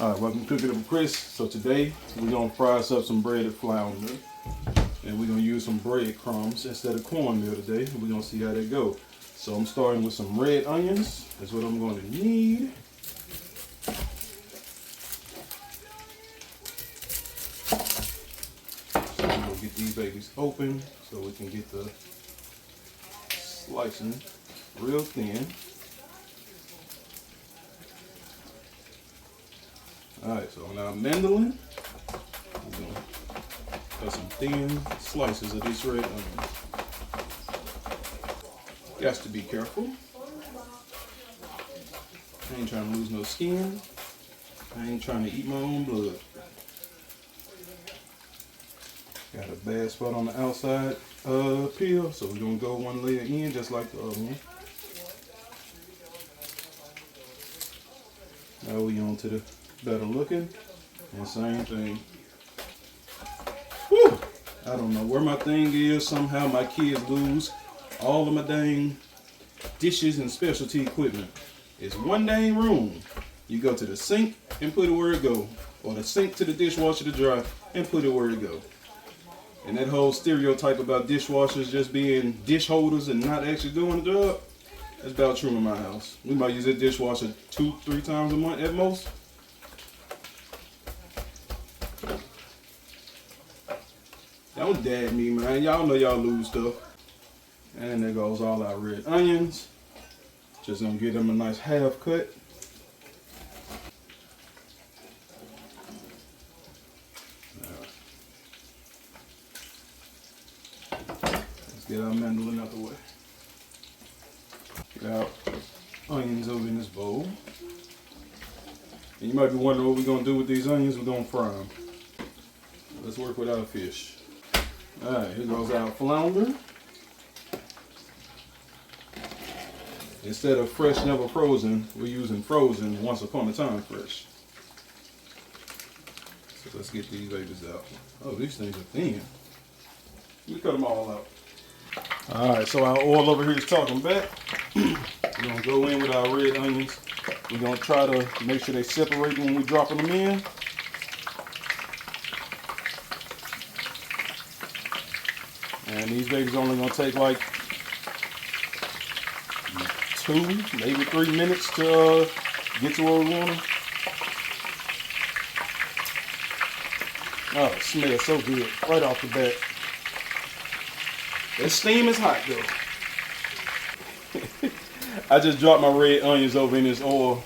Alright, welcome to Cook It Up with Chris. So today we're going to fry us up some breaded flounder. And we're going to use some breadcrumbs instead of cornmeal today. We're going to see how they go. So I'm starting with some red onions. That's what I'm going to need. So I'm going to get these babies open so we can get the slicing real thin. Alright, so now mandolin, we're going to cut some thin slices of this red onion. Got to be careful. I ain't trying to lose no skin. I ain't trying to eat my own blood. Got a bad spot on the outside peel, so we're going to go one layer in just like the other one. Now we on to the better looking, and same thing. Whew! I don't know where my thing is. Somehow my kids lose all of my dang dishes and specialty equipment. It's one dang room. You go to the sink and put it where it go, or the sink to the dishwasher to dry and put it where it go. And that whole stereotype about dishwashers just being dish holders and not actually doing the job, that's about true in my house. We might use that dishwasher 2-3 times a month at most. Don't dad me, man. Y'all know y'all lose stuff. And there goes all our red onions. Just gonna give them a nice half cut. Let's get our mandolin out the way. Get our onions over in this bowl. And you might be wondering what we're gonna do with these onions. We're gonna fry them. Let's work with our fish. Alright, here goes our flounder. Instead of fresh, never frozen, we're using frozen, once upon a time fresh. So let's get these babies out. Oh, these things are thin. Let me cut them all out. Alright, so our oil over here is talking back. We're going to go in with our red onions. We're going to try to make sure they separate when we're dropping them in. And these babies only going to take like 2, maybe 3 minutes to get to where we want them. Oh, it smells so good right off the bat. That steam is hot though. I just dropped my red onions over in this oil,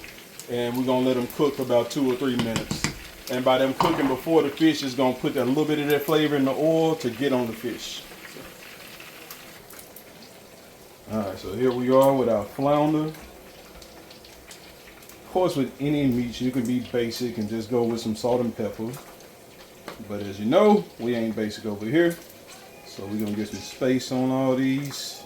and we're gonna let them cook for about 2 or 3 minutes. And by them cooking before the fish, is gonna put a little bit of that flavor in the oil to get on the fish. Alright, so here we are with our flounder. Of course, with any meat, you can be basic and just go with some salt and pepper. But as you know, we ain't basic over here. So we're going to get some space on all these.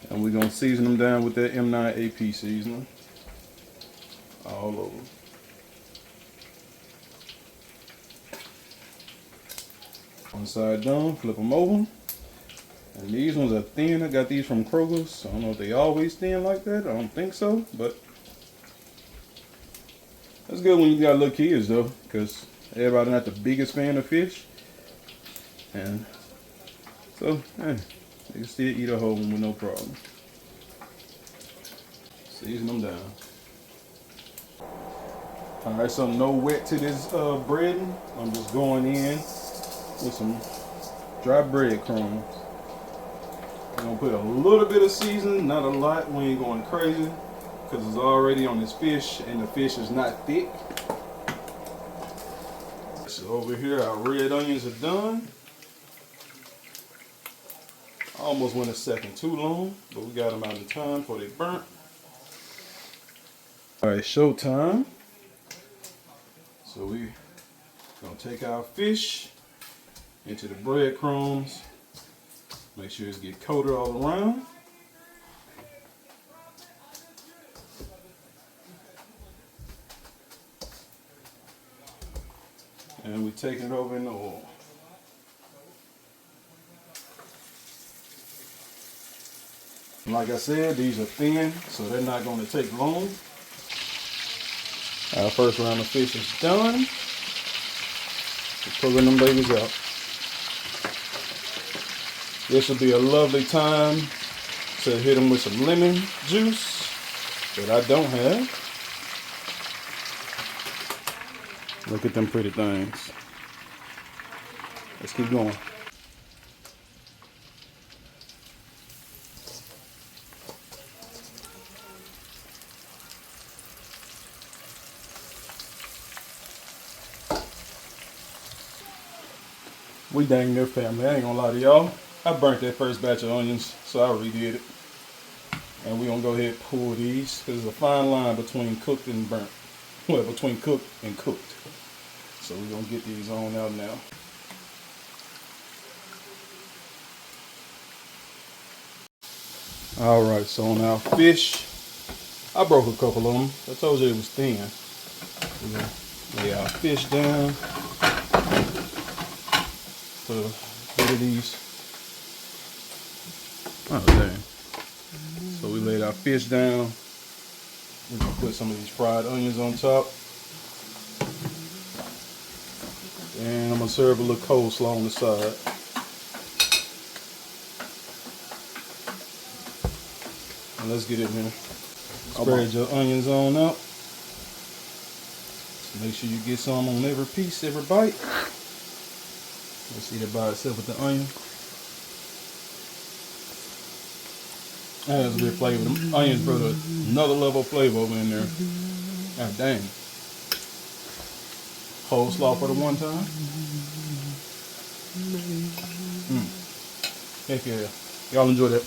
And we're going to season them down with that M9 AP seasoning. All over. One side done, flip them over. And these ones are thin. I got these from Kroger's. I don't know if they always thin like that. I don't think so, but that's good when you got little kids though, because everybody not the biggest fan of fish. And so, hey, they can still eat a whole one with no problem. Season them down. Alright, so no wet to this breading. I'm just going in with some dry breadcrumbs. I'm gonna put a little bit of seasoning, not a lot. We ain't going crazy because it's already on this fish and the fish is not thick. So over here, our red onions are done. Almost went a second too long, but we got them out in time before they burnt. All right, showtime. So we gonna take our fish into the breadcrumbs. Make sure it's get coated all around. And we taking it over in the oil. And like I said, these are thin, so they're not going to take long. Our first round of fish is done. We're pulling them babies out. This will be a lovely time to hit them with some lemon juice that I don't have. Look at them pretty things. Let's keep going. We dang near family. I ain't gonna lie to y'all. I burnt that first batch of onions, so I redid it. And we're gonna go ahead and pull these, because there's a fine line between cooked and burnt. Well, between cooked and cooked. So we're gonna get these on out now. Alright, so on our fish, I broke a couple of them. I told you it was thin. We're gonna lay our fish down. Put a bit of these. Oh dang. So we laid our fish down. We're gonna put some of these fried onions on top. And I'm gonna serve a little coleslaw on the side. And let's get it in. Spread your onions on out. So make sure you get some on every piece, every bite. Let's eat it by itself with the onion. That has a good flavor. The onions brought another level of flavor over in there. God dang. Coleslaw for the one time. Heck yeah. Y'all enjoy that.